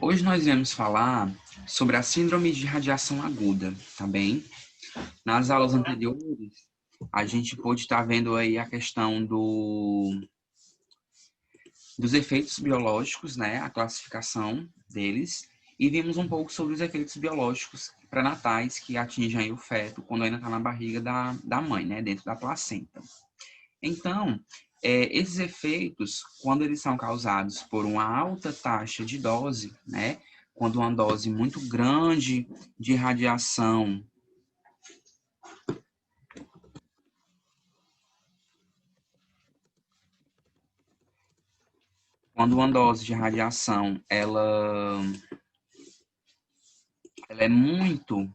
Hoje nós iremos falar sobre a síndrome de radiação aguda, tá bem? Nas aulas anteriores, a gente pôde estar vendo aí a questão dos efeitos biológicos, né? A classificação deles, e vimos um pouco sobre os efeitos biológicos pré-natais que atingem aí o feto quando ainda está na barriga da mãe, né? Dentro da placenta. Então, esses efeitos, quando eles são causados por uma alta taxa de dose, né? Quando uma dose muito grande de radiação, quando uma dose de radiação ela é muito,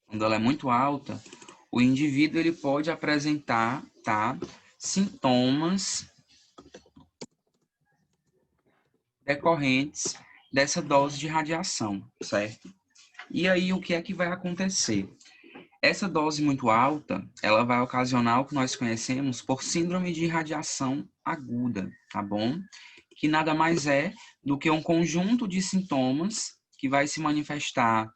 quando ela é muito alta, o indivíduo ele pode apresentar, tá, sintomas decorrentes dessa dose de radiação, certo? E aí o que é que vai acontecer? Essa dose muito alta, ela vai ocasionar o que nós conhecemos por síndrome de radiação aguda, tá bom? Que nada mais é do que um conjunto de sintomas que vai se manifestar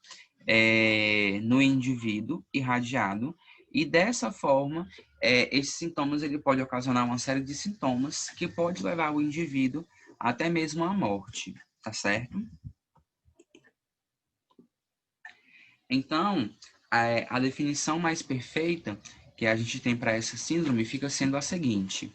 no indivíduo irradiado, e dessa forma, esses sintomas ele pode ocasionar uma série de sintomas que pode levar o indivíduo até mesmo à morte, tá certo? Então, a definição mais perfeita que a gente tem para essa síndrome fica sendo a seguinte: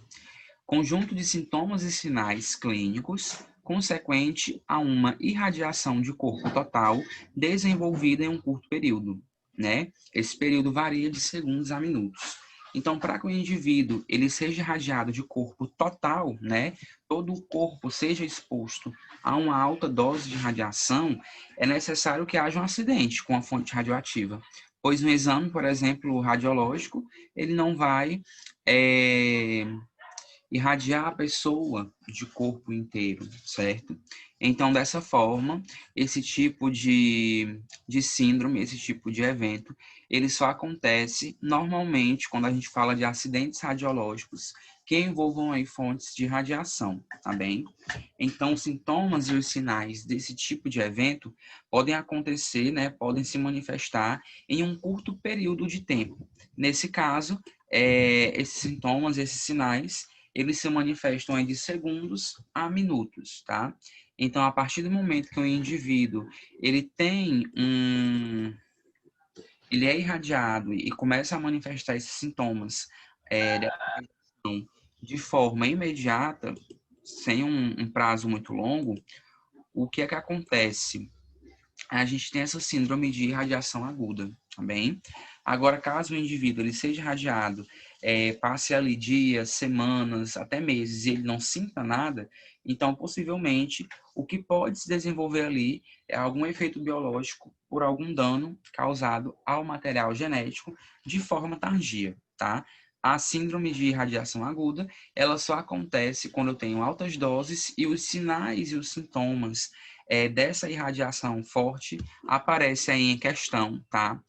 conjunto de sintomas e sinais clínicos consequente a uma irradiação de corpo total desenvolvida em um curto período, né? Esse período varia de segundos a minutos. Então, para que o indivíduo ele seja irradiado de corpo total, né, todo o corpo seja exposto a uma alta dose de radiação, é necessário que haja um acidente com a fonte radioativa, pois no exame, por exemplo, radiológico, ele não vai é, irradiar a pessoa de corpo inteiro, certo? Então, dessa forma, esse tipo de síndrome, esse tipo de evento, ele só acontece normalmente quando a gente fala de acidentes radiológicos que envolvam aí fontes de radiação, tá bem? Então, os sintomas e os sinais desse tipo de evento podem acontecer, né, podem se manifestar em um curto período de tempo. Nesse caso, esses sintomas, esses sinais, eles se manifestam aí de segundos a minutos, tá? Então, a partir do momento que o indivíduo ele é irradiado e começa a manifestar esses sintomas de forma imediata, sem um prazo muito longo, o que é que acontece? A gente tem essa síndrome de irradiação aguda, tá bem? Agora, caso o indivíduo ele seja irradiado, passe ali dias, semanas, até meses, e ele não sinta nada, então, possivelmente, o que pode se desenvolver ali é algum efeito biológico por algum dano causado ao material genético de forma tardia, tá? A síndrome de irradiação aguda, ela só acontece quando eu tenho altas doses e os sinais e os sintomas dessa irradiação forte aparece aí em questão, tá?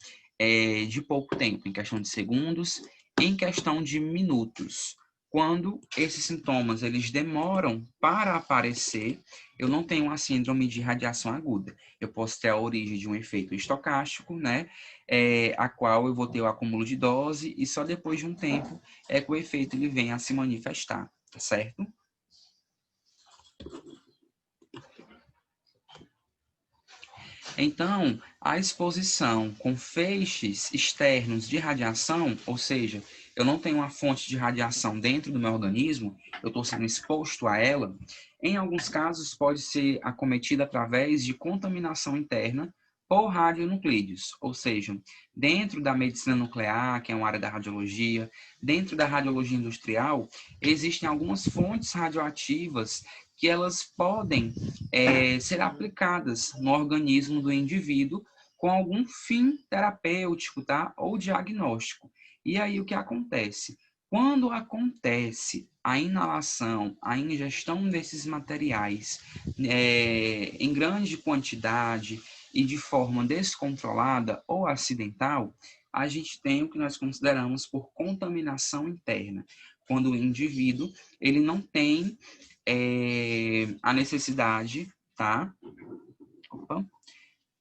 De pouco tempo, em questão de segundos, em questão de minutos. Quando esses sintomas eles demoram para aparecer, eu não tenho uma síndrome de radiação aguda. Eu posso ter a origem de um efeito estocástico, né? A qual eu vou ter o acúmulo de dose e só depois de um tempo é que o efeito ele vem a se manifestar, tá certo? Então, a exposição com feixes externos de radiação, ou seja, eu não tenho uma fonte de radiação dentro do meu organismo, eu estou sendo exposto a ela, em alguns casos pode ser acometida através de contaminação interna por radionuclídeos, ou seja, dentro da medicina nuclear, que é uma área da radiologia, dentro da radiologia industrial, existem algumas fontes radioativas que elas podem ser aplicadas no organismo do indivíduo com algum fim terapêutico, tá? Ou diagnóstico. E aí o que acontece? Quando acontece a inalação, a ingestão desses materiais em grande quantidade e de forma descontrolada ou acidental, a gente tem o que nós consideramos por contaminação interna, quando o indivíduo ele não tem a necessidade, tá?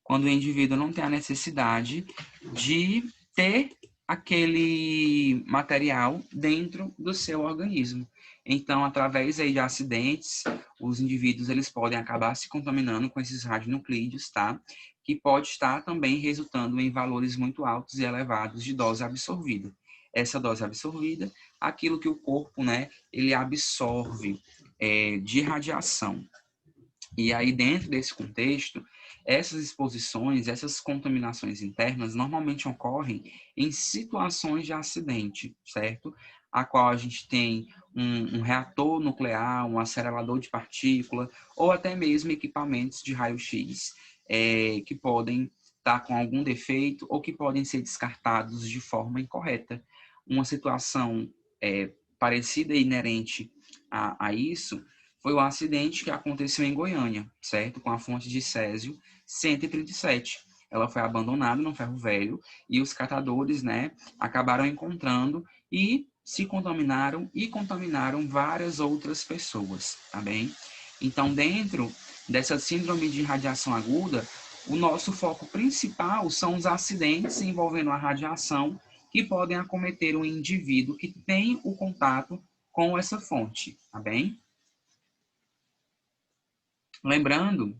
Quando o indivíduo não tem a necessidade de ter aquele material dentro do seu organismo. Então, através aí de acidentes, os indivíduos eles podem acabar se contaminando com esses radionuclídeos, tá? Que pode estar também resultando em valores muito altos e elevados de dose absorvida. Essa dose absorvida, aquilo que o corpo, né, ele absorve de radiação. E aí, dentro desse contexto, essas exposições, essas contaminações internas normalmente ocorrem em situações de acidente, certo? A qual a gente tem um reator nuclear, um acelerador de partícula, ou até mesmo equipamentos de raio-x que podem estar com algum defeito ou que podem ser descartados de forma incorreta. Uma situação parecida e inerente a isso foi o acidente que aconteceu em Goiânia, certo? Com a fonte de césio 137. Ela foi abandonada no ferro velho e os catadores, né, acabaram encontrando e se contaminaram e contaminaram várias outras pessoas, tá bem? Então, dentro dessa síndrome de radiação aguda, o nosso foco principal são os acidentes envolvendo a radiação que podem acometer um indivíduo que tem o contato com essa fonte, tá bem? Lembrando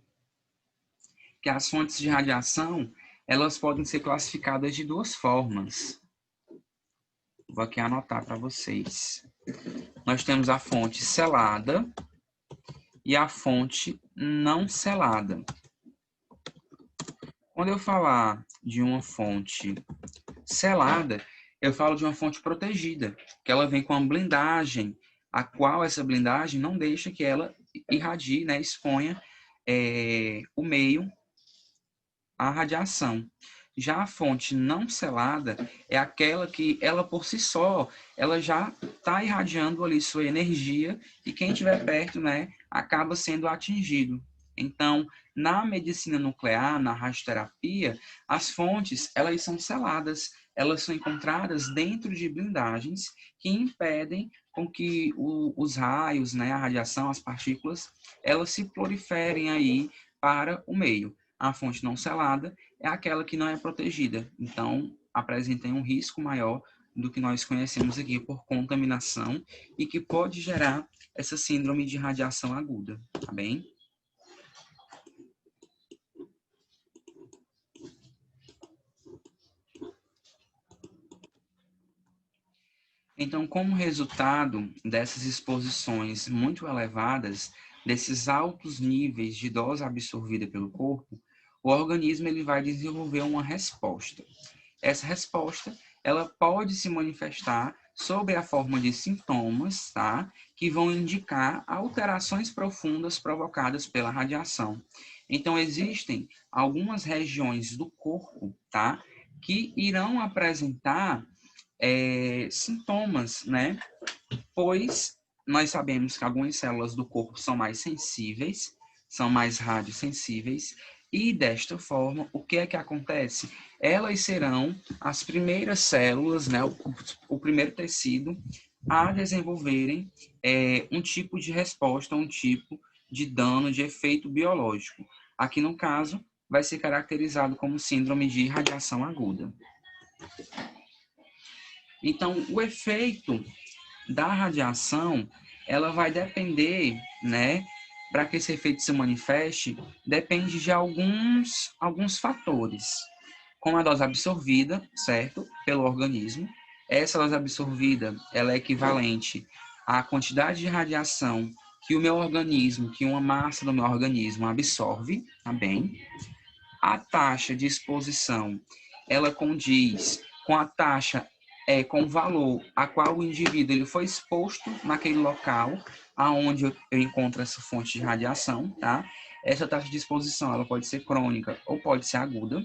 que as fontes de radiação, elas podem ser classificadas de duas formas. Vou aqui anotar para vocês. Nós temos a fonte selada e a fonte não selada. Quando eu falar de uma fonte selada, eu falo de uma fonte protegida, que ela vem com uma blindagem, a qual essa blindagem não deixa que ela irradie, né, exponha o meio à radiação. Já a fonte não selada é aquela que ela por si só, ela já está irradiando ali sua energia e quem estiver perto, né, acaba sendo atingido. Então, na medicina nuclear, na radioterapia, as fontes, elas são seladas, elas são encontradas dentro de blindagens que impedem com que os raios, né, a radiação, as partículas, elas se proliferem aí para o meio. A fonte não selada é aquela que não é protegida, então apresenta um risco maior do que nós conhecemos aqui por contaminação e que pode gerar essa síndrome de radiação aguda, tá bem? Então, como resultado dessas exposições muito elevadas, desses altos níveis de dose absorvida pelo corpo, o organismo ele vai desenvolver uma resposta. Essa resposta, ela pode se manifestar sob a forma de sintomas, tá? Que vão indicar alterações profundas provocadas pela radiação. Então, existem algumas regiões do corpo, tá? Que irão apresentar sintomas, né? Pois nós sabemos que algumas células do corpo são mais sensíveis, são mais radiosensíveis, e desta forma, o que é que acontece? Elas serão as primeiras células, né, o primeiro tecido a desenvolverem um tipo de resposta, um tipo de dano, de efeito biológico. Aqui no caso, vai ser caracterizado como síndrome de radiação aguda. Então, o efeito da radiação, ela vai depender, né, para que esse efeito se manifeste, depende de alguns fatores, como a dose absorvida, certo, pelo organismo. Essa dose absorvida, ela é equivalente à quantidade de radiação que o meu organismo, que uma massa do meu organismo absorve, tá bem? A taxa de exposição, ela condiz com a taxa com o valor a qual o indivíduo ele foi exposto naquele local aonde eu encontro essa fonte de radiação, tá? Essa taxa de exposição ela pode ser crônica ou pode ser aguda.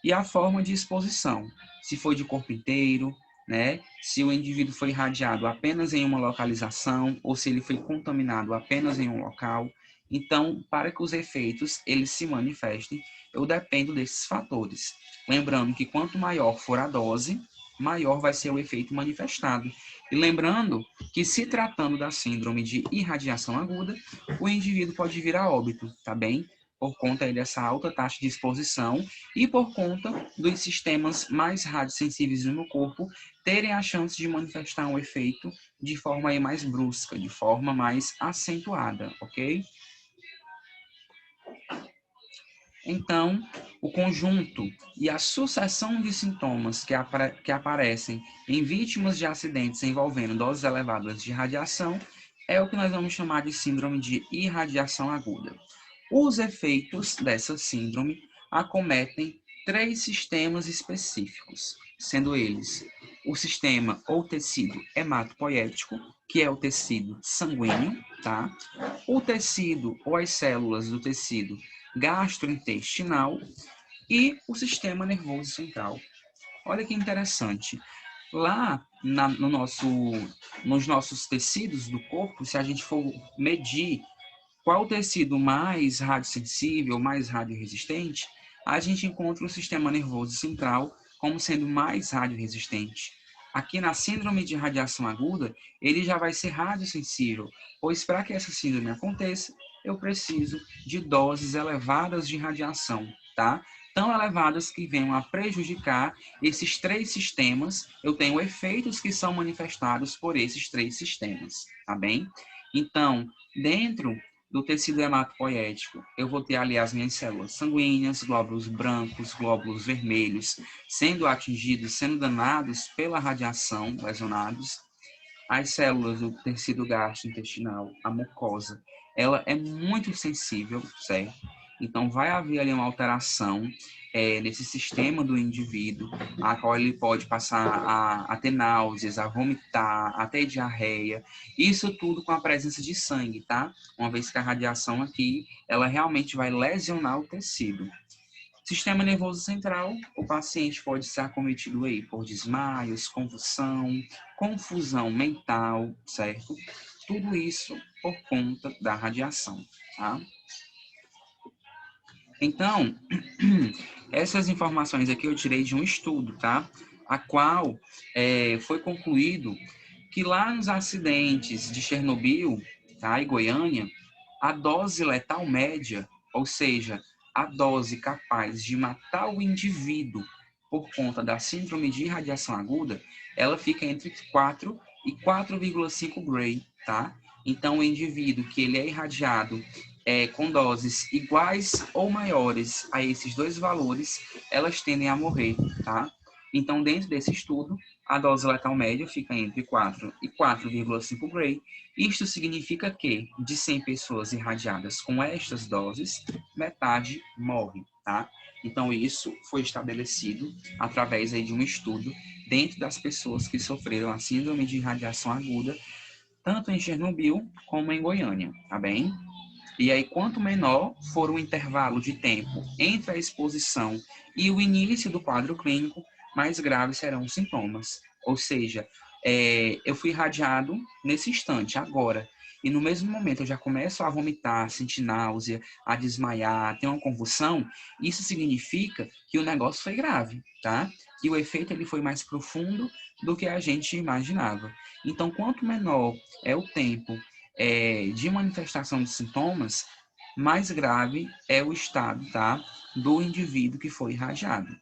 E a forma de exposição, se foi de corpo inteiro, né? Se o indivíduo foi irradiado apenas em uma localização ou se ele foi contaminado apenas em um local. Então, para que os efeitos eles se manifestem, eu dependo desses fatores. Lembrando que quanto maior for a dose, maior vai ser o efeito manifestado. E lembrando que, se tratando da síndrome de irradiação aguda, o indivíduo pode vir a óbito, tá bem? Por conta aí dessa alta taxa de exposição e por conta dos sistemas mais radiosensíveis no corpo terem a chance de manifestar um efeito de forma aí mais brusca, de forma mais acentuada, ok? Então, o conjunto e a sucessão de sintomas que aparecem em vítimas de acidentes envolvendo doses elevadas de radiação é o que nós vamos chamar de síndrome de irradiação aguda. Os efeitos dessa síndrome acometem 3 sistemas específicos, sendo eles o sistema ou tecido hematopoético, que é o tecido sanguíneo, tá? O tecido ou as células do tecido gastrointestinal e o sistema nervoso central. Olha que interessante. Lá nos nossos tecidos do corpo, se a gente for medir qual tecido mais radiosensível, mais radioresistente, a gente encontra o sistema nervoso central como sendo mais radioresistente. Aqui na síndrome de radiação aguda, ele já vai ser radiosensível, pois para que essa síndrome aconteça, eu preciso de doses elevadas de radiação, tá? Tão elevadas que venham a prejudicar esses 3 sistemas. Eu tenho efeitos que são manifestados por esses 3 sistemas, tá bem? Então, dentro do tecido hematopoético, eu vou ter ali as minhas células sanguíneas, glóbulos brancos, glóbulos vermelhos, sendo atingidos, sendo danados pela radiação, lesionados. As células do tecido gastrointestinal, a mucosa, ela é muito sensível, certo? Então, vai haver ali uma alteração nesse sistema do indivíduo, a qual ele pode passar a ter náuseas, a vomitar, a ter diarreia. Isso tudo com a presença de sangue, tá? Uma vez que a radiação aqui, ela realmente vai lesionar o tecido. Sistema nervoso central, o paciente pode ser acometido aí por desmaios, convulsão, confusão mental, certo? Tudo isso por conta da radiação, tá? Então, essas informações aqui eu tirei de um estudo, tá? A qual foi concluído que lá nos acidentes de Chernobyl, tá, e Goiânia, a dose letal média, ou seja, a dose capaz de matar o indivíduo por conta da síndrome de irradiação aguda, ela fica entre 4 e 4,5 Gray, tá? Então, o indivíduo que ele é irradiado com doses iguais ou maiores a esses 2 valores, elas tendem a morrer, tá? Então, dentro desse estudo, a dose letal média fica entre 4 e 4,5 Gray. Isto significa que, de 100 pessoas irradiadas com estas doses, metade morre, tá? Então, isso foi estabelecido através aí de um estudo dentro das pessoas que sofreram a síndrome de irradiação aguda, tanto em Chernobyl como em Goiânia, tá bem? E aí, quanto menor for o intervalo de tempo entre a exposição e o início do quadro clínico, mais graves serão os sintomas. Ou seja, eu fui irradiado nesse instante, agora, e no mesmo momento eu já começo a vomitar, sentir náusea, a desmaiar, ter uma convulsão, isso significa que o negócio foi grave, tá? Que o efeito ele foi mais profundo do que a gente imaginava. Então, quanto menor é o tempo de manifestação de sintomas, mais grave é o estado, tá, do indivíduo que foi irradiado.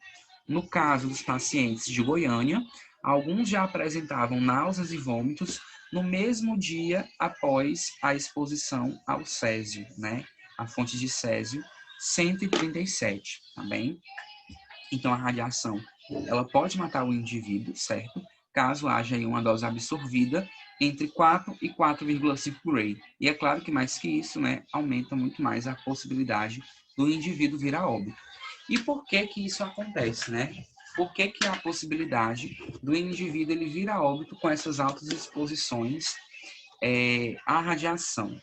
No caso dos pacientes de Goiânia, alguns já apresentavam náuseas e vômitos no mesmo dia após a exposição ao césio, né? A fonte de césio 137, tá bem? Então, a radiação, ela pode matar o indivíduo, certo? Caso haja aí uma dose absorvida entre 4 e 4,5 Gray. E é claro que mais que isso, né, aumenta muito mais a possibilidade do indivíduo vir a óbito. E por que que isso acontece, né? Por que que há a possibilidade do indivíduo ele vir a óbito com essas altas exposições à radiação?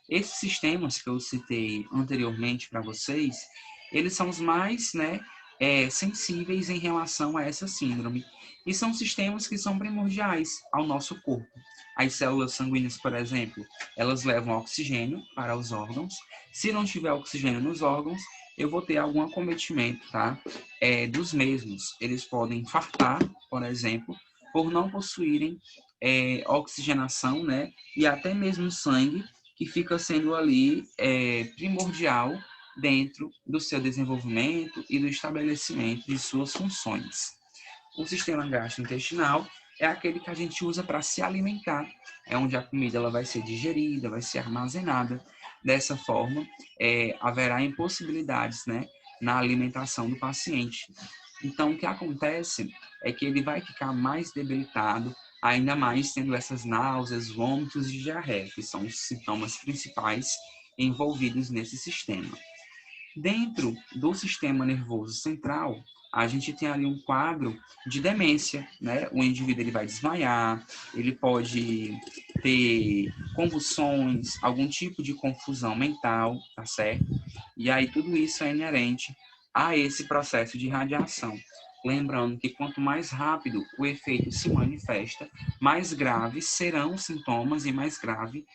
Esses sistemas que eu citei anteriormente para vocês, eles são os mais, né, sensíveis em relação a essa síndrome. E são sistemas que são primordiais ao nosso corpo. As células sanguíneas, por exemplo, elas levam oxigênio para os órgãos. Se não tiver oxigênio nos órgãos, eu vou ter algum acometimento, tá? Dos mesmos. Eles podem infartar, por exemplo, por não possuírem oxigenação, né? E até mesmo sangue, que fica sendo ali primordial dentro do seu desenvolvimento e do estabelecimento de suas funções. O sistema gastrointestinal é aquele que a gente usa para se alimentar, é onde a comida ela vai ser digerida, vai ser armazenada. Dessa forma, haverá impossibilidades, né, na alimentação do paciente. Então, o que acontece é que ele vai ficar mais debilitado, ainda mais tendo essas náuseas, vômitos e diarreia, que são os sintomas principais envolvidos nesse sistema. Dentro do sistema nervoso central, a gente tem ali um quadro de demência, né? O indivíduo ele vai desmaiar, ele pode ter convulsões, algum tipo de confusão mental, tá certo? E aí tudo isso é inerente a esse processo de radiação. Lembrando que quanto mais rápido o efeito se manifesta, mais graves serão os sintomas e mais grave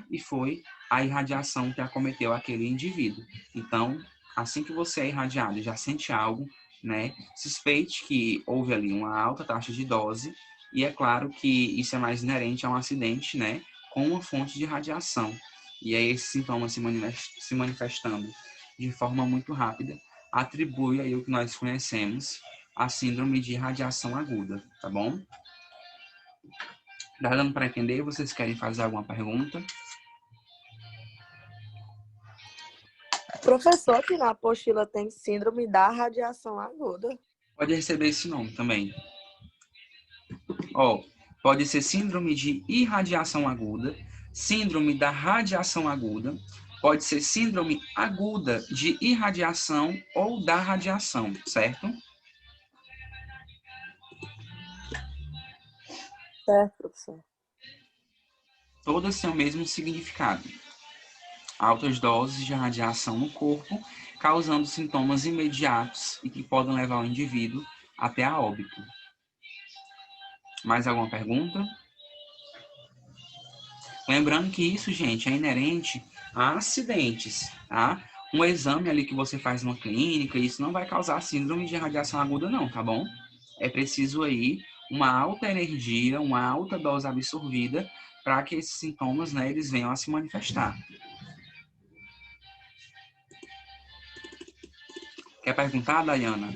e foi a irradiação que acometeu aquele indivíduo. Então, assim que você é irradiado e já sente algo, né, suspeite que houve ali uma alta taxa de dose, e é claro que isso é mais inerente a um acidente, né, com uma fonte de radiação. E aí esses sintomas se manifestando de forma muito rápida, atribui aí o que nós conhecemos, a síndrome de radiação aguda, tá bom? Tá dando para entender? Vocês querem fazer alguma pergunta? Professor, aqui na apostila tem síndrome da radiação aguda. Pode receber esse nome também. Pode ser síndrome de irradiação aguda, síndrome da radiação aguda, pode ser síndrome aguda de irradiação ou da radiação, certo? Certo, professor. Todas têm o mesmo significado. Altas doses de radiação no corpo, causando sintomas imediatos e que podem levar o indivíduo até a óbito. Mais alguma pergunta? Lembrando que isso, gente, é inerente a acidentes, tá? Um exame ali que você faz numa clínica, isso não vai causar síndrome de radiação aguda não, tá bom? É preciso aí uma alta energia, uma alta dose absorvida para que esses sintomas, né, eles venham a se manifestar. Quer perguntar, Dayana?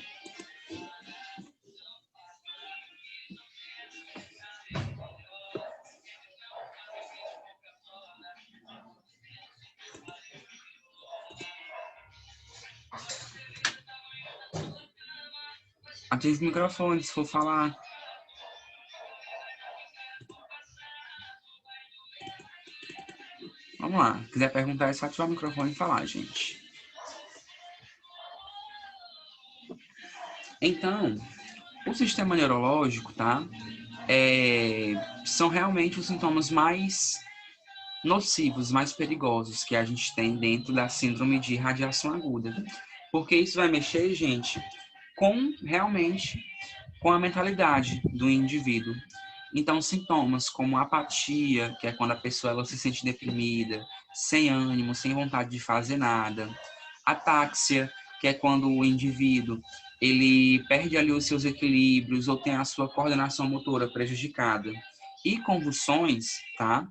Ative o microfone se for falar. Vamos lá. Se quiser perguntar, é só ativar o microfone e falar, gente. Então, o sistema neurológico, tá? São realmente os sintomas mais nocivos, mais perigosos que a gente tem dentro da síndrome de radiação aguda. Porque isso vai mexer, gente, realmente com a mentalidade do indivíduo. Então, sintomas como apatia, que é quando a pessoa ela se sente deprimida, sem ânimo, sem vontade de fazer nada. Atáxia, que é quando o indivíduo ele perde ali os seus equilíbrios ou tem a sua coordenação motora prejudicada. E convulsões, tá?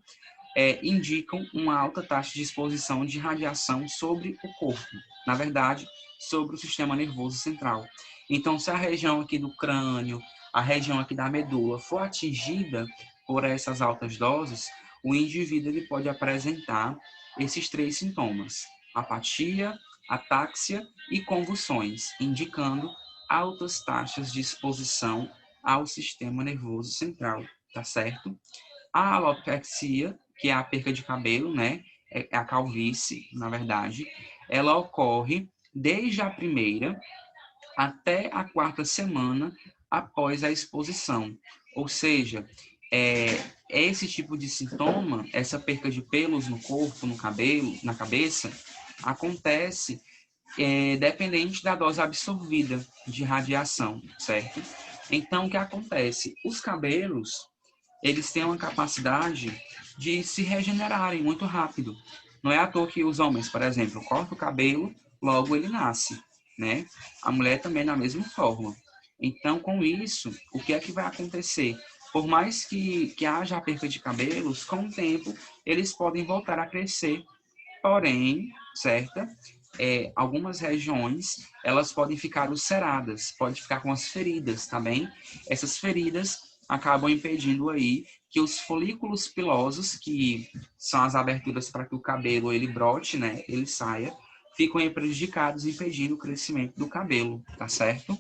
Indicam uma alta taxa de exposição de radiação sobre o corpo. Na verdade, sobre o sistema nervoso central. Então, se a região aqui do crânio, a região aqui da medula for atingida por essas altas doses, o indivíduo ele pode apresentar esses 3 sintomas: apatia, atáxia e convulsões, indicando altas taxas de exposição ao sistema nervoso central, tá certo? A alopecia, que é a perca de cabelo, né? É a calvície, na verdade, ela ocorre desde a primeira até a 4ª semana após a exposição. Ou seja, esse tipo de sintoma, essa perca de pelos no corpo, no cabelo, na cabeça, acontece dependente da dose absorvida de radiação, certo? Então, o que acontece? Os cabelos, eles têm uma capacidade de se regenerarem muito rápido. Não é à toa que os homens, por exemplo, cortam o cabelo, logo ele nasce, né? A mulher também da mesma forma. Então, com isso, o que é que vai acontecer? Por mais que haja a perca de cabelos, com o tempo eles podem voltar a crescer. Porém, certo? Algumas regiões elas podem ficar ulceradas, pode ficar com as feridas, tá bem? Essas feridas acabam impedindo aí que os folículos pilosos, que são as aberturas para que o cabelo ele brote, né? Ele saia, ficam aí prejudicados, impedindo o crescimento do cabelo, tá certo?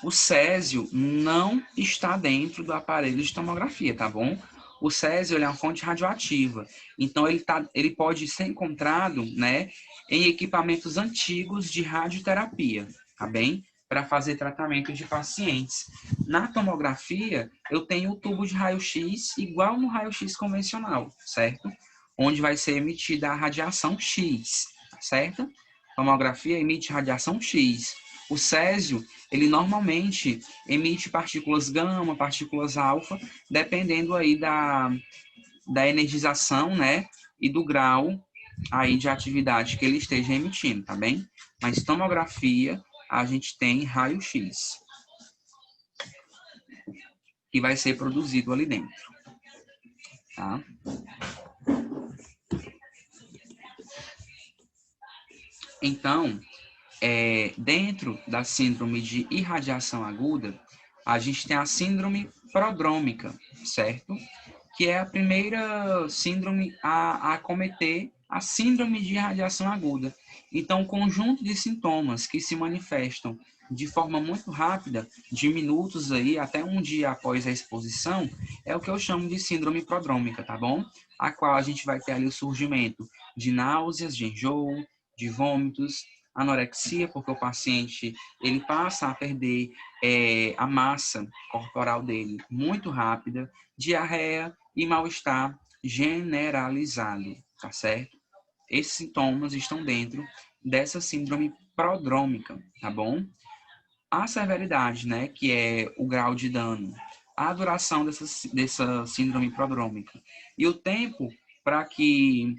O césio não está dentro do aparelho de tomografia, tá bom? O césio ele é uma fonte radioativa, então ele pode ser encontrado, né, em equipamentos antigos de radioterapia, tá bem? Para fazer tratamento de pacientes. Na tomografia, eu tenho o tubo de raio-x igual no raio-x convencional, certo? Onde vai ser emitida a radiação X, certo? Tomografia emite radiação X. O césio ele normalmente emite partículas gama, partículas alfa, dependendo aí da energização, né, e do grau aí de atividade que ele esteja emitindo, tá bem? Mas tomografia, a gente tem raio-x, que vai ser produzido ali dentro, tá? Então, dentro da síndrome de irradiação aguda, a gente tem a síndrome prodrômica, certo? Que é a primeira síndrome a acometer a síndrome de irradiação aguda. Então, um conjunto de sintomas que se manifestam de forma muito rápida, de minutos aí até um dia após a exposição, é o que eu chamo de síndrome prodrômica, tá bom? A qual a gente vai ter ali o surgimento de náuseas, de enjoo, de vômitos, anorexia, porque o paciente ele passa a perder a massa corporal dele muito rápida, diarreia e mal-estar generalizado, tá certo? Esses sintomas estão dentro dessa síndrome prodrômica, tá bom? A severidade, né, que é o grau de dano, a duração dessa síndrome prodrômica e o tempo para que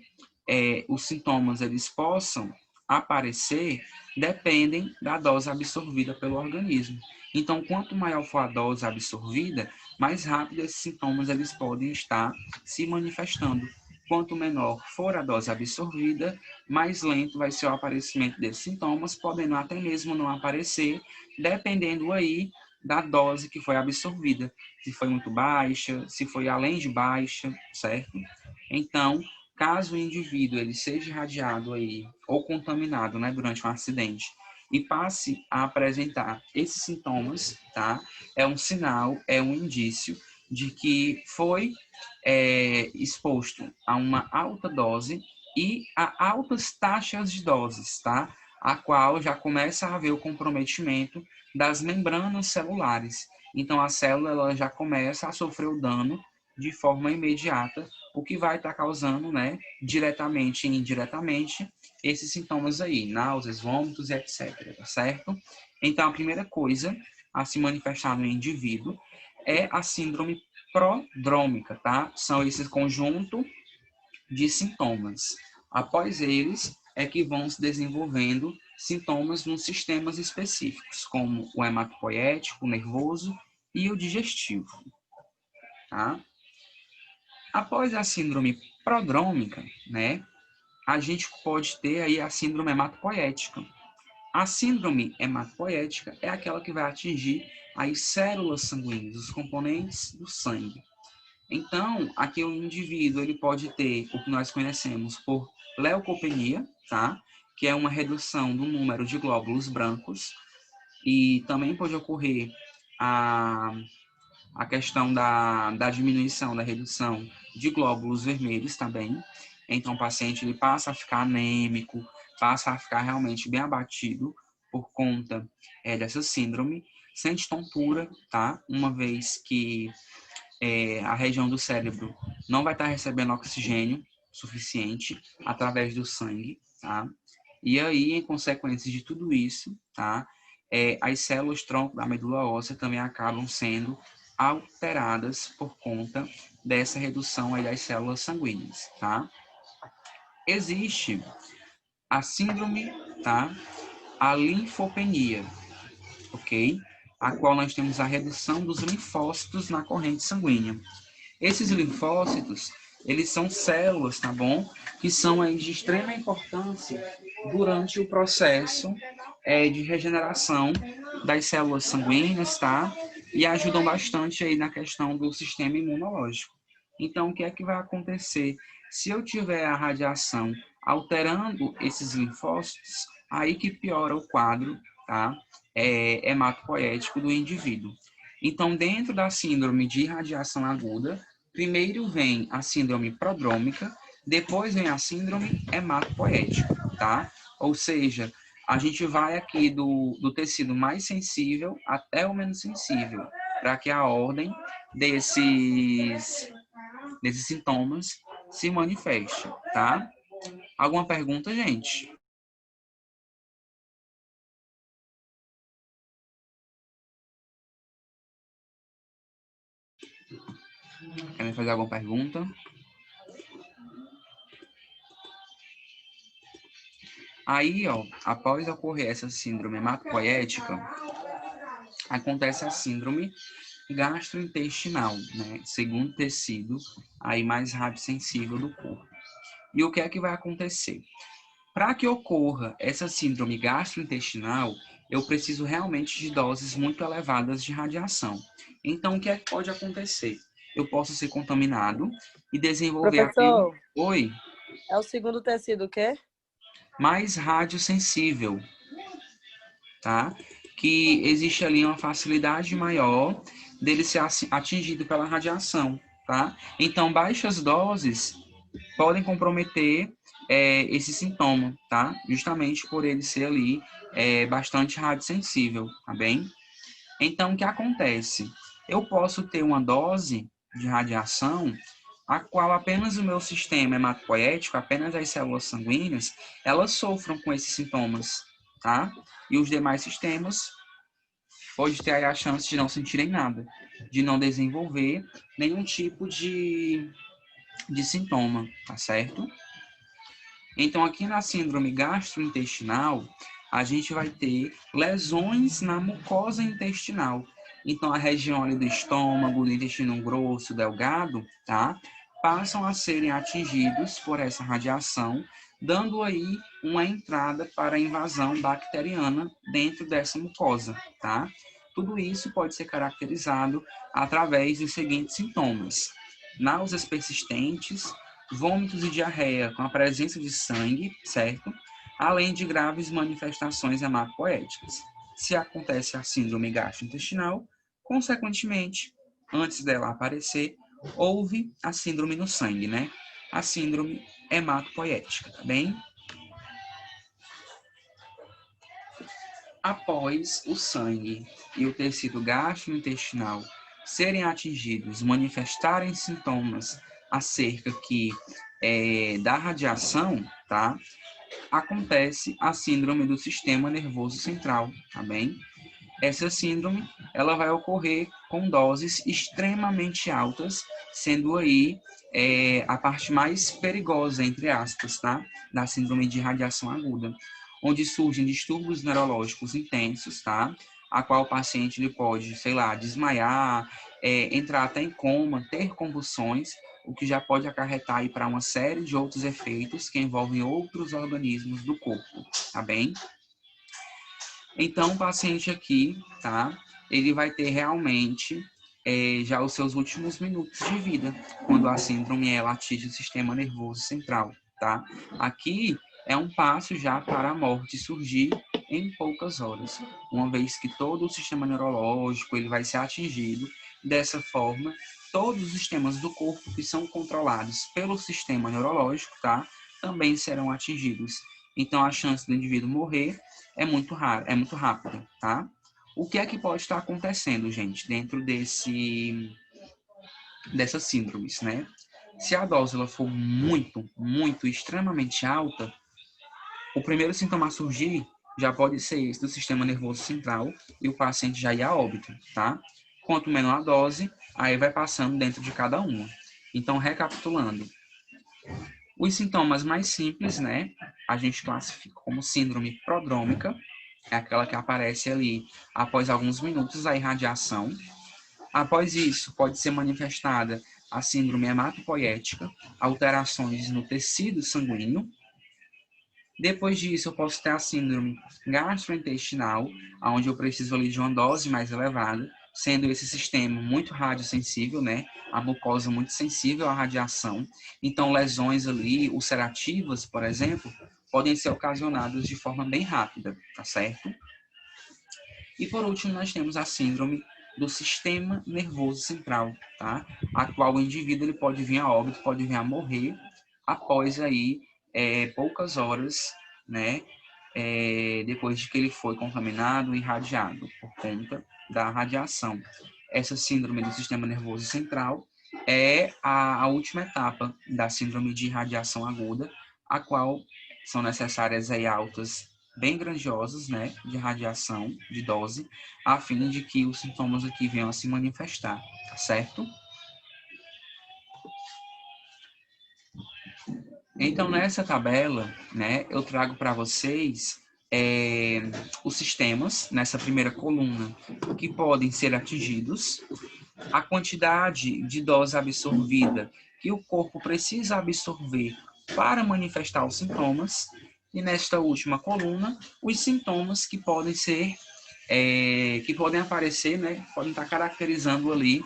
os sintomas eles possam aparecer dependem da dose absorvida pelo organismo. Então, quanto maior for a dose absorvida, mais rápido esses sintomas eles podem estar se manifestando. Quanto menor for a dose absorvida, mais lento vai ser o aparecimento desses sintomas, podendo até mesmo não aparecer, dependendo aí da dose que foi absorvida. Se foi muito baixa, se foi além de baixa, certo? Então, caso o indivíduo ele seja irradiado aí ou contaminado, né, durante um acidente e passe a apresentar esses sintomas, tá? É um sinal, é um indício de que foi exposto a uma alta dose e a altas taxas de doses, tá? A qual já começa a haver o comprometimento das membranas celulares. Então, a célula ela já começa a sofrer o dano de forma imediata, o que vai estar causando, né, diretamente e indiretamente, esses sintomas aí, náuseas, vômitos e etc, tá certo? Então, a primeira coisa a se manifestar no indivíduo é a síndrome prodrômica, tá? São esse conjunto de sintomas. Após eles, é que vão se desenvolvendo sintomas nos sistemas específicos, como o hematopoético, o nervoso e o digestivo, tá? Após a síndrome prodrômica, né, a gente pode ter aí a síndrome hematopoética. A síndrome hematopoética é aquela que vai atingir as células sanguíneas, os componentes do sangue. Então, aqui o indivíduo ele pode ter o que nós conhecemos por leucopenia, tá? Que é uma redução do número de glóbulos brancos, e também pode ocorrer a, a questão da diminuição, da redução de glóbulos vermelhos também. Então, o paciente ele passa a ficar anêmico, passa a ficar realmente bem abatido por conta dessa síndrome, sente tontura, tá? Uma vez que a região do cérebro não vai estar recebendo oxigênio suficiente através do sangue, tá? E aí, em consequência de tudo isso, tá? As células tronco da medula óssea também acabam sendo alteradas por conta dessa redução aí das células sanguíneas, tá? Existe a síndrome, tá? A linfopenia. ok? A qual nós temos a redução dos linfócitos na corrente sanguínea. Esses linfócitos, eles são células, tá bom? Que são aí de extrema importância durante o processo de regeneração das células sanguíneas, tá? E ajudam bastante aí na questão do sistema imunológico. Então, o que é que vai acontecer? Se eu tiver a radiação alterando esses linfócitos, aí que piora o quadro, tá? Hematopoético do indivíduo. Então, dentro da síndrome de irradiação aguda, primeiro vem a síndrome prodrômica, depois vem a síndrome hematopoética, tá? Ou seja, a gente vai aqui do tecido mais sensível até o menos sensível, para que a ordem desses sintomas se manifeste, tá? Alguma pergunta, gente? Querem fazer alguma pergunta? Aí, ó, após ocorrer essa síndrome hematopoética, acontece a síndrome gastrointestinal, né? Segundo tecido aí mais rápido sensível do corpo. E o que é que vai acontecer? Para que ocorra essa síndrome gastrointestinal, eu preciso realmente de doses muito elevadas de radiação. Então, o que é que pode acontecer? Eu posso ser contaminado e desenvolver aquele... Professor, Oi, é o segundo tecido o quê? mais radiosensível, tá? Que existe ali uma facilidade maior dele ser atingido pela radiação, tá? Então, baixas doses podem comprometer esse sintoma, tá? Justamente por ele ser ali bastante radiosensível, tá bem? Então, o que acontece? Eu posso ter uma dose de radiação a qual apenas o meu sistema hematopoético, apenas as células sanguíneas, elas sofram com esses sintomas, tá? E os demais sistemas pode ter aí a chance de não sentirem nada, de não desenvolver nenhum tipo de sintoma, tá certo? Então, aqui na síndrome gastrointestinal, a gente vai ter lesões na mucosa intestinal. Então, a região ali do estômago, do intestino grosso, delgado, tá? Passam a serem atingidos por essa radiação, dando aí uma entrada para a invasão bacteriana dentro dessa mucosa, tá? Tudo isso pode ser caracterizado através dos seguintes sintomas: náuseas persistentes, vômitos e diarreia com a presença de sangue, certo? Além de graves manifestações hematopoéticas. Se acontece a síndrome gastrointestinal, consequentemente, antes dela aparecer, houve a síndrome no sangue, né? A síndrome hematopoética, tá bem? Após o sangue e o tecido gastrointestinal serem atingidos, manifestarem sintomas acerca da radiação, tá? Acontece a síndrome do sistema nervoso central, tá bem? Essa síndrome, ela vai ocorrer com doses extremamente altas, sendo aí a parte mais perigosa, entre aspas, tá? Da síndrome de radiação aguda, onde surgem distúrbios neurológicos intensos, tá? A qual o paciente ele pode, sei lá, desmaiar, entrar até em coma, ter convulsões, o que já pode acarretar aí para uma série de outros efeitos que envolvem outros organismos do corpo, tá bem? Então, o paciente aqui, tá? Ele vai ter realmente já os seus últimos minutos de vida, quando a síndrome ela atinge o sistema nervoso central, tá? Aqui é um passo já para a morte surgir em poucas horas, uma vez que todo o sistema neurológico ele vai ser atingido. Dessa forma, todos os sistemas do corpo que são controlados pelo sistema neurológico, tá? Também serão atingidos. Então, a chance do indivíduo morrer é muito raro, é muito rápida, tá? O que é que pode estar acontecendo, gente, dentro dessas síndromes, né? Se a dose ela for muito, extremamente alta, o primeiro sintoma a surgir já pode ser esse do sistema nervoso central e o paciente já ir a óbito, tá? Quanto menor a dose, aí vai passando dentro de cada uma. Então, recapitulando, os sintomas mais simples, né? A gente classifica como síndrome prodrômica, é aquela que aparece ali após alguns minutos da irradiação. Após isso, pode ser manifestada a síndrome hematopoética, alterações no tecido sanguíneo. Depois disso, eu posso ter a síndrome gastrointestinal, onde eu preciso ali de uma dose mais elevada, sendo esse sistema muito radiosensível, né? A mucosa muito sensível à radiação. Então, lesões ali ulcerativas, por exemplo, podem ser ocasionadas de forma bem rápida, tá certo? E por último, nós temos a síndrome do sistema nervoso central, tá? A qual o indivíduo ele pode vir a óbito, pode vir a morrer após aí poucas horas, né? Depois de que ele foi contaminado e irradiado por conta da radiação. Essa síndrome do sistema nervoso central é a última etapa da síndrome de irradiação aguda, a qual são necessárias aí altas bem grandiosas, né, de radiação, de dose, a fim de que os sintomas aqui venham a se manifestar, tá certo? Então, nessa tabela, né, eu trago para vocês os sistemas, nessa primeira coluna, que podem ser atingidos, a quantidade de dose absorvida que o corpo precisa absorver para manifestar os sintomas, e nesta última coluna, os sintomas que podem ser, que podem aparecer, né, podem estar caracterizando ali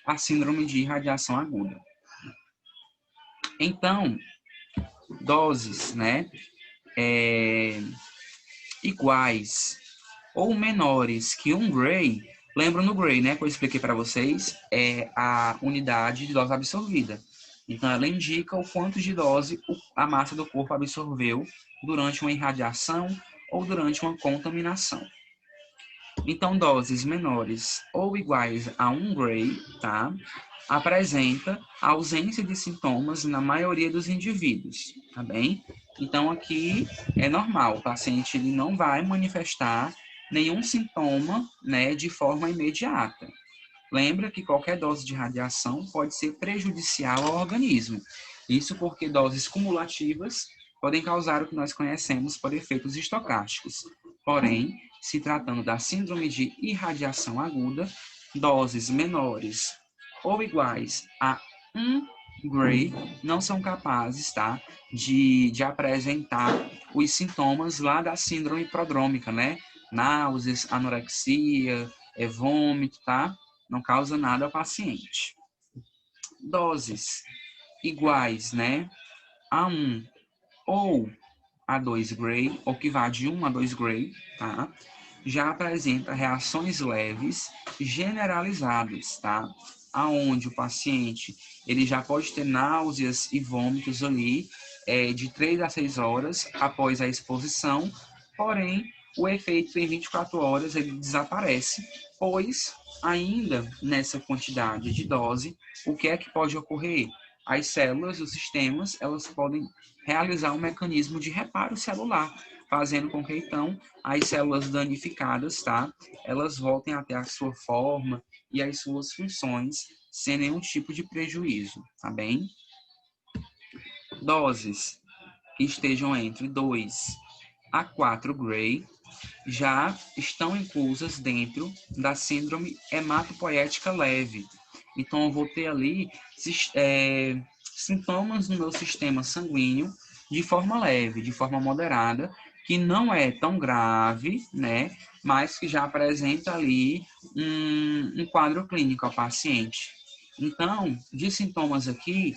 a síndrome de irradiação aguda. Então, doses, né, iguais ou menores que 1 Gray, lembram no Gray, né, que eu expliquei para vocês, é a unidade de dose absorvida. Então, ela indica o quanto de dose a massa do corpo absorveu durante uma irradiação ou durante uma contaminação. Então, doses menores ou iguais a 1 Gray, tá? Apresenta a ausência de sintomas na maioria dos indivíduos, tá bem? Então, aqui é normal, o paciente ele não vai manifestar nenhum sintoma, né, de forma imediata. Lembra que qualquer dose de radiação pode ser prejudicial ao organismo. Isso porque doses cumulativas podem causar o que nós conhecemos por efeitos estocásticos. Porém, se tratando da síndrome de irradiação aguda, doses menores ou iguais a 1 Gray não são capazes, tá, de apresentar os sintomas lá da síndrome prodrômica, né? Náuseas, anorexia, vômito, tá? Não causa nada ao paciente. Doses iguais, né, a 1 ou a 2 Gray, ou que vá de 1 a 2 Gray, tá? Já apresenta reações leves generalizadas, tá? Aonde o paciente ele já pode ter náuseas e vômitos ali de 3 a 6 horas após a exposição, porém o efeito em 24 horas ele desaparece, pois ainda nessa quantidade de dose, o que é que pode ocorrer? As células, os sistemas, elas podem realizar um mecanismo de reparo celular, fazendo com que, então, as células danificadas, tá? Elas voltem até a sua forma e as suas funções, sem nenhum tipo de prejuízo, tá bem? Doses que estejam entre 2 a 4 Gray já estão inclusas dentro da síndrome hematopoética leve. Então, eu vou ter ali sintomas no meu sistema sanguíneo de forma leve, de forma moderada, que não é tão grave, né? Mas que já apresenta ali um quadro clínico ao paciente. Então, de sintomas aqui,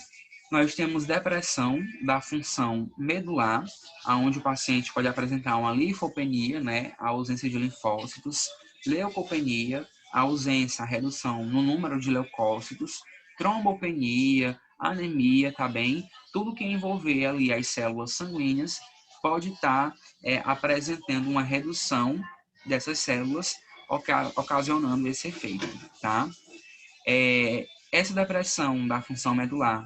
nós temos depressão da função medular, onde o paciente pode apresentar uma linfopenia, né, a ausência de linfócitos, leucopenia, a ausência, a redução no número de leucócitos, trombopenia, anemia, tá bem? Tudo que envolver ali as células sanguíneas pode estar apresentando uma redução dessas células, ocasionando esse efeito, tá? Essa depressão da função medular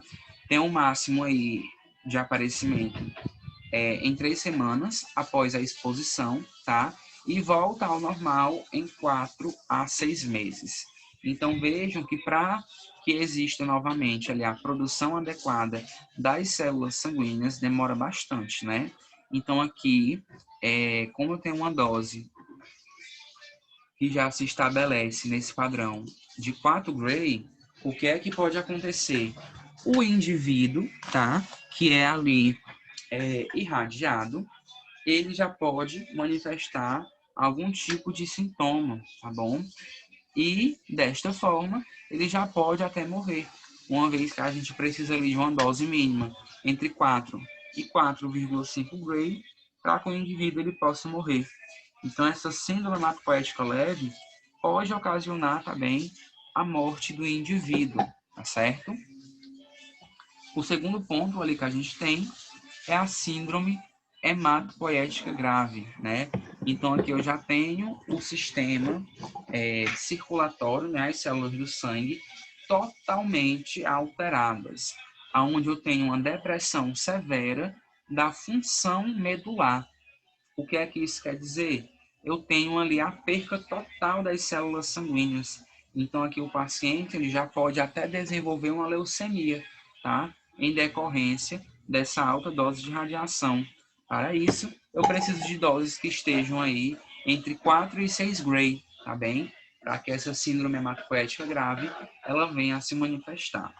tem um máximo aí de aparecimento em 3 semanas após a exposição, tá? E volta ao normal em 4 a 6 meses. Então, vejam que para que exista novamente ali a produção adequada das células sanguíneas demora bastante, né? Então, aqui, como eu tenho uma dose que já se estabelece nesse padrão de 4 Gray, o que é que pode acontecer? O indivíduo, tá, que é ali irradiado, ele já pode manifestar algum tipo de sintoma, tá bom? E, desta forma, ele já pode até morrer, uma vez que a gente precisa ali de uma dose mínima entre 4 e 4,5 Gray para que o indivíduo ele possa morrer. Então, essa síndrome hematopoética leve pode ocasionar também a morte do indivíduo, tá certo? O segundo ponto ali que a gente tem é a síndrome hematopoética grave, né? Então, aqui eu já tenho o sistema circulatório, né? As células do sangue totalmente alteradas, aonde eu tenho uma depressão severa da função medular. O que é que isso quer dizer? Eu tenho ali a perca total das células sanguíneas. Então, aqui o paciente ele já pode até desenvolver uma leucemia, tá? Em decorrência dessa alta dose de radiação. Para isso, eu preciso de doses que estejam aí entre 4 e 6 Gray, tá bem? Para que essa síndrome hematopoética grave ela venha a se manifestar.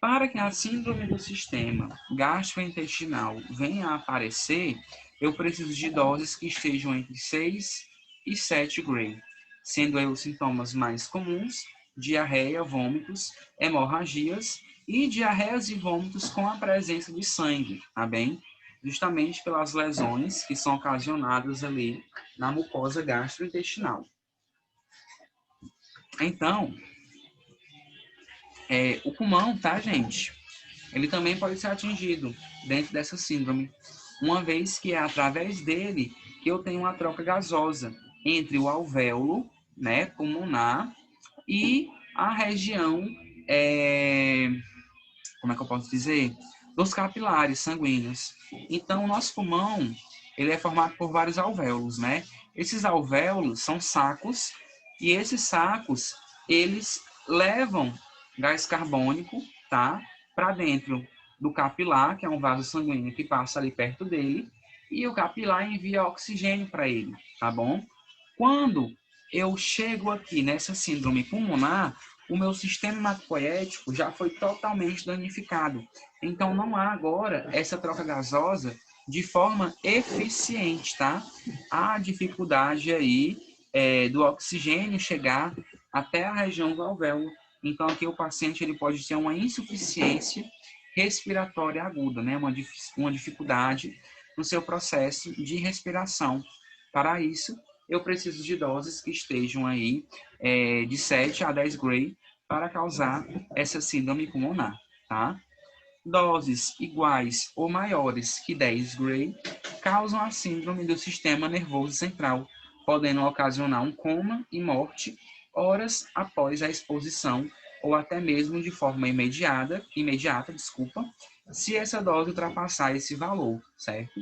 Para que a síndrome do sistema gastrointestinal venha a aparecer, eu preciso de doses que estejam entre 6 e 7 Gray, sendo aí os sintomas mais comuns, diarreia, vômitos, hemorragias e diarreias e vômitos com a presença de sangue, tá bem? Justamente pelas lesões que são ocasionadas ali na mucosa gastrointestinal. Então, o pulmão, tá, gente? Ele também pode ser atingido dentro dessa síndrome, uma vez que é através dele que eu tenho uma troca gasosa entre o alvéolo, né, pulmonar, e a região, como é que eu posso dizer? Dos capilares sanguíneos. Então, o nosso pulmão, ele é formado por vários alvéolos, né? Esses alvéolos são sacos, e esses sacos, eles levam gás carbônico, tá? Para dentro do capilar, que é um vaso sanguíneo que passa ali perto dele, e o capilar envia oxigênio para ele, tá bom? Quando eu chego aqui nessa síndrome pulmonar, o meu sistema hematopoético já foi totalmente danificado. Então, não há agora essa troca gasosa de forma eficiente, tá? Há dificuldade aí do oxigênio chegar até a região do alvéolo. Então, aqui o paciente ele pode ter uma insuficiência respiratória aguda, né? Uma dificuldade no seu processo de respiração. Para isso, eu preciso de doses que estejam aí de 7 a 10 Gray para causar essa síndrome pulmonar, tá? Doses iguais ou maiores que 10 Gray causam a síndrome do sistema nervoso central, podendo ocasionar um coma e morte horas após a exposição ou até mesmo de forma imediata, se essa dose ultrapassar esse valor, certo?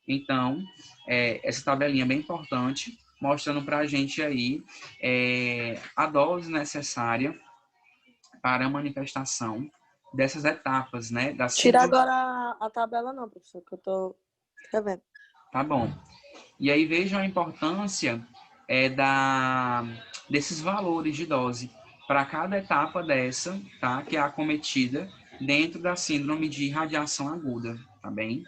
Então, essa tabelinha é bem importante, mostrando para a gente aí a dose necessária para a manifestação dessas etapas, né? Da Tira síndrome... agora a tabela não, professor, que eu tô escrevendo. Tá bom. E aí vejam a importância desses valores de dose para cada etapa dessa, tá? Que é acometida dentro da síndrome de radiação aguda, tá bem?